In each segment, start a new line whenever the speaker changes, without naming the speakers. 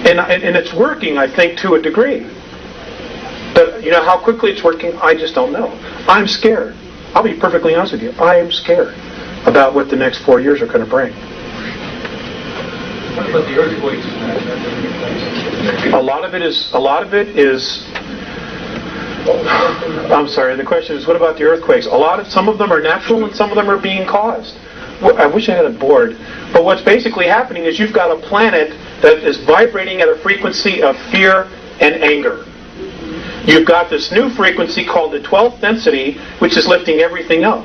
And it's working, I think, to a degree. But, how quickly it's working, I just don't know. I'm scared. I'll be perfectly honest with you. I am scared about what the next 4 years are going to bring.
What about the earthquakes?
A lot of it is. I'm sorry. The question is, what about the earthquakes? Some of them are natural, and some of them are being caused. I wish I had a board. But what's basically happening is you've got a planet that is vibrating at a frequency of fear and anger. You've got this new frequency called the 12th density, which is lifting everything up.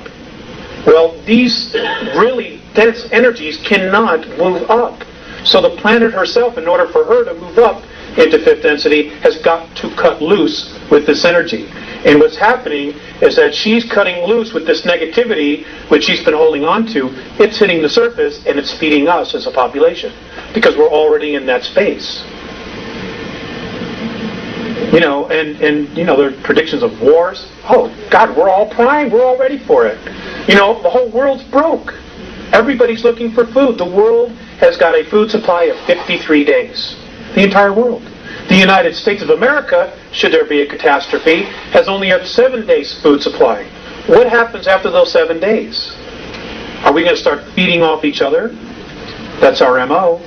Well, these really dense energies cannot move up. So the planet herself, in order for her to move up into 5th density, has got to cut loose with this energy. And what's happening is that she's cutting loose with this negativity, which she's been holding on to. It's hitting the surface, and it's feeding us as a population, because we're already in that space. There are predictions of wars. Oh, God, we're all primed. We're all ready for it. The whole world's broke. Everybody's looking for food. The world has got a food supply of 53 days. The entire world. The United States of America, should there be a catastrophe, has only a 7 days food supply. What happens after those 7 days? Are we going to start feeding off each other? That's our MO.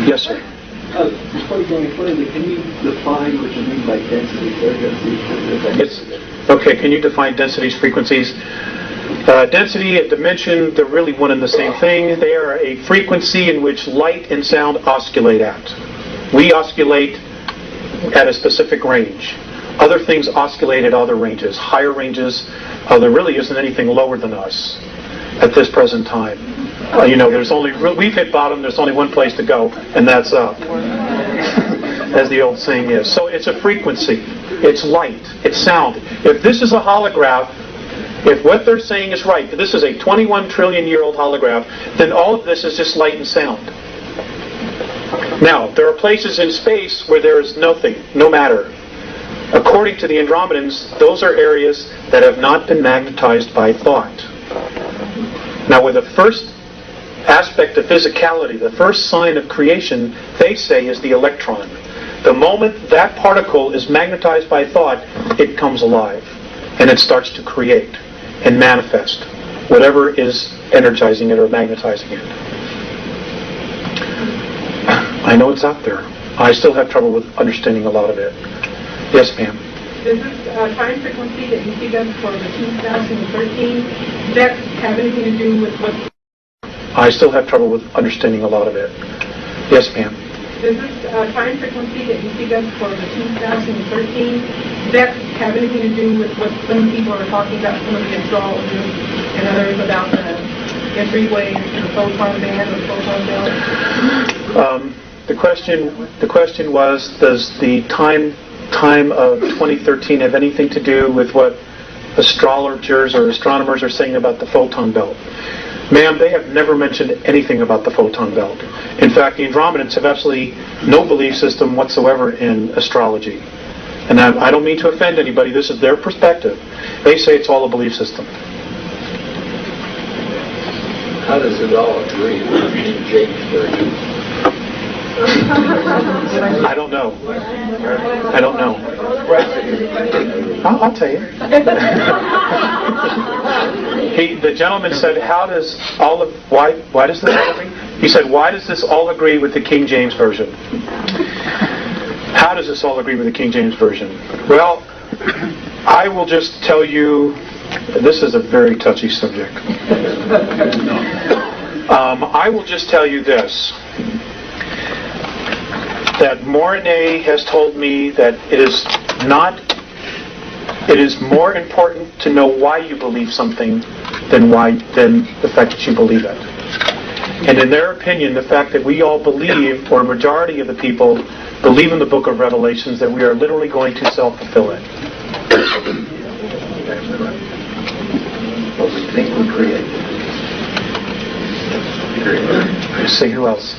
Yes, sir.
Before going further, can you define what you mean by density, frequency?
Okay, can you define densities, frequencies? Density and dimension, they're really one and the same thing. They are a frequency in which light and sound oscillate at. We oscillate at a specific range. Other things oscillate at other ranges, higher ranges. There really isn't anything lower than us at this present time. We've hit bottom, there's only one place to go, and that's up, as the old saying is. So it's a frequency, it's light, it's sound. If this is a holograph, if what they're saying is right, this is a 21 trillion year old holograph, then all of this is just light and sound. Now, there are places in space where there is nothing, no matter. According to the Andromedans, those are areas that have not been magnetized by thought. Now, with the first aspect of physicality, the first sign of creation, they say, is the electron. The moment that particle is magnetized by thought, it comes alive, and it starts to create and manifest whatever is energizing it or magnetizing it. I know it's out there. I still have trouble with understanding a lot of it. Yes, ma'am.
Does this time frequency that you see them for the 2013, does that have anything to do with what...
I still have trouble with understanding a lot of it. Yes, ma'am.
Does this time frequency that you see them for the 2013, does that have anything to do with what some people are talking about, some of the astrologers and others, about the entryway to the photon band or the photon belt?
The question was, does the time of 2013 have anything to do with what astrologers or astronomers are saying about the photon belt? Ma'am, they have never mentioned anything about the photon belt. In fact, the Andromedans have absolutely no belief system whatsoever in astrology. And I don't mean to offend anybody, this is their perspective. They say it's all a belief system.
How does it all agree with King James Version?
I don't know. I'll tell you. The gentleman said, why does this all agree? He said, why does this all agree with the King James Version? How does this all agree with the King James Version? Well, I will just tell you, this is a very touchy subject. I will just tell you this. That Mornay has told me that it is more important to know why you believe something than the fact that you believe it. And in their opinion, the fact that we all believe, or a majority of the people believe in the book of Revelations, that we are literally going to self-fulfill it.
What we think we create.
See, who else?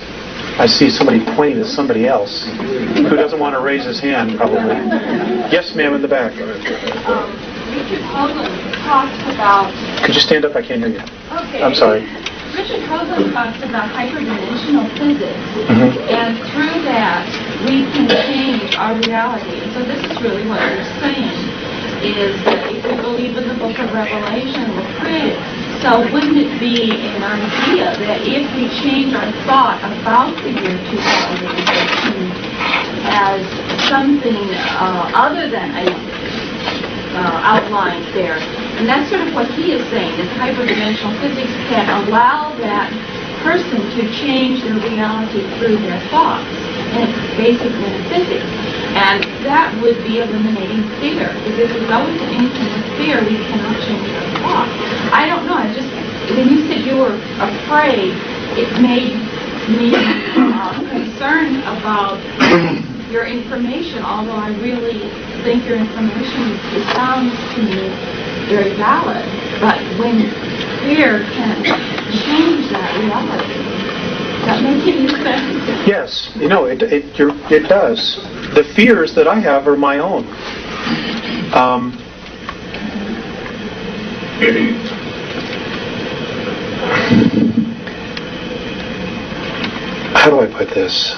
I see somebody pointing at somebody else who doesn't want to raise his hand, probably. Yes, ma'am, in the back.
Talked about...
Could you stand up? I can't hear you.
Okay.
I'm sorry.
Richard Hoagland talks about hyperdimensional physics,
Mhm.
and through that we can change our reality. So this is really what you're saying, is that if we believe in the book of Revelation, we're created. So wouldn't it be an idea that if we change our thought about the year 2013 as something other than a outlined there, and that's sort of what he is saying, that hyperdimensional physics can allow that person to change their reality through their thoughts, and it's basic metaphysics. And that would be eliminating fear, because if we go into anything with fear, we cannot change our thoughts. I don't know, when you said you were afraid, it made me concerned about your information, although I really think your information sounds to me very valid. But when fear can change that reality, does that make any sense?
Yes, it does. The fears that I have are my own. How do I put this?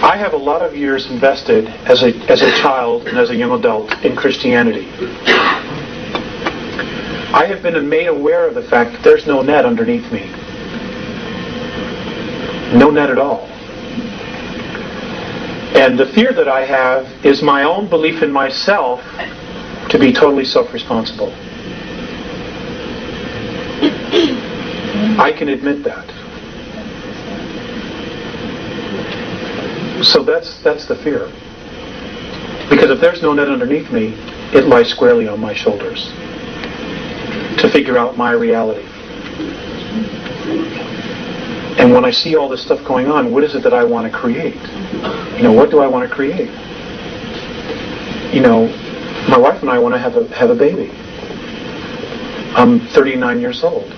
I have a lot of years invested as a child and as a young adult in Christianity. I have been made aware of the fact that there's no net underneath me. No net at all. And the fear that I have is my own belief in myself to be totally self-responsible. I can admit that. So that's the fear. Because if there's no net underneath me, it lies squarely on my shoulders to figure out my reality. And when I see all this stuff going on, what is it that I want to create? What do I want to create? My wife and I want to have a baby. I'm 39 years old.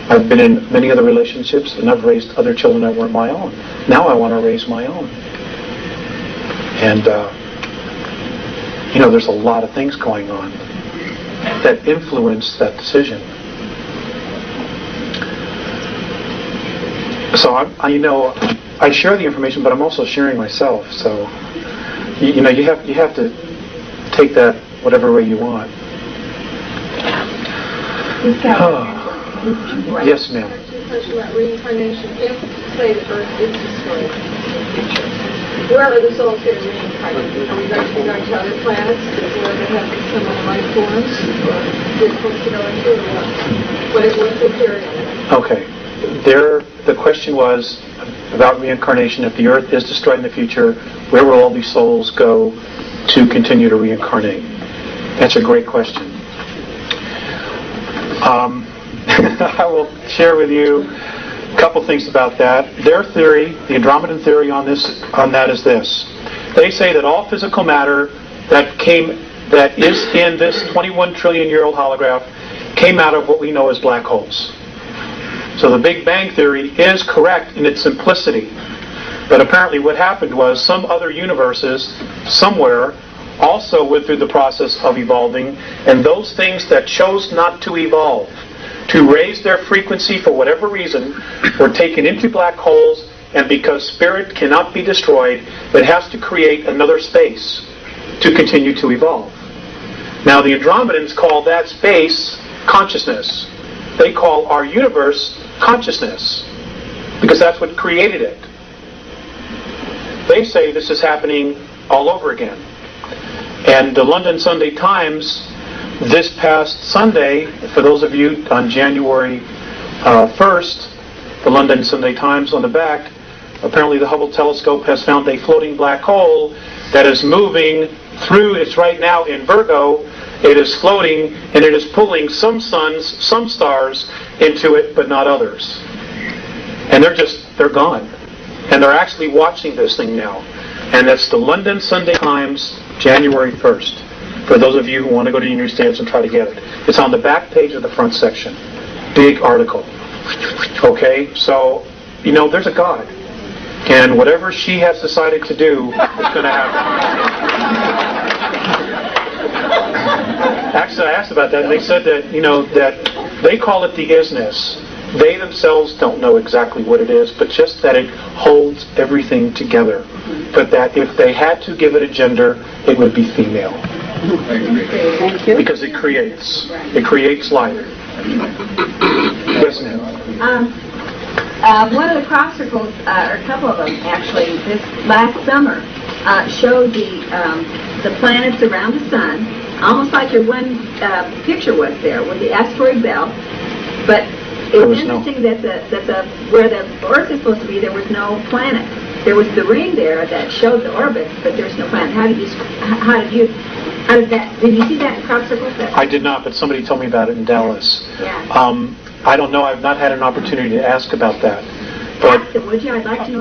I've been in many other relationships, and I've raised other children that weren't my own. Now I want to raise my own. And, there's a lot of things going on that influence that decision. So, I share the information, but I'm also sharing myself. So, you have to take that whatever way you want. Yes, ma'am.
Question about reincarnation. If, say, the Earth is destroyed, where are the souls going to reincarnate? Are we going to be going to other planets where they have similar life forms? Or we're supposed to go into, or what? What's the theory on that?
Okay. The question was about reincarnation. If the Earth is destroyed in the future, where will all these souls go to continue to reincarnate? That's a great question. I will share with you a couple things about that. Their theory, the Andromedan theory on that is this. They say that all physical matter that is in this 21 trillion-year-old holograph came out of what we know as black holes. So the Big Bang theory is correct in its simplicity. But apparently what happened was some other universes somewhere also went through the process of evolving, and those things that chose not to evolve, to raise their frequency for whatever reason, were taken into black holes, and because spirit cannot be destroyed, it has to create another space to continue to evolve. Now the Andromedans call that space consciousness. They call our universe consciousness, because that's what created it. They say this is happening all over again. And the London Sunday Times this past Sunday, for those of you on January 1st, the London Sunday Times on the back, apparently the Hubble telescope has found a floating black hole that is moving through, it's right now in Virgo, it is floating, and it is pulling some suns, some stars into it, but not others. And they're gone. And they're actually watching this thing now. And that's the London Sunday Times, January 1st. For those of you who want to go to your newsstands and try to get it. It's on the back page of the front section. Big article. Okay? So, there's a God. And whatever she has decided to do is going to happen. Actually, I asked about that, and they said that, They call it the isness. They themselves don't know exactly what it is, but just that it holds everything together. But that if they had to give it a gender, it would be female.
Thank you.
Because it creates life. Yes, ma'am.
One of the crop circles, or a couple of them actually, this last summer, showed the planets around the sun, almost like your one picture was there with the asteroid belt. But it was interesting that where the Earth is supposed to be, there was no planet. There was the ring there that showed the orbit, but there's no planet. How did you see that in crop circles?
I did not, but somebody told me about it in Dallas.
Yeah.
I don't know. I've not had an opportunity to ask about that. But
Would you? I'd like to know.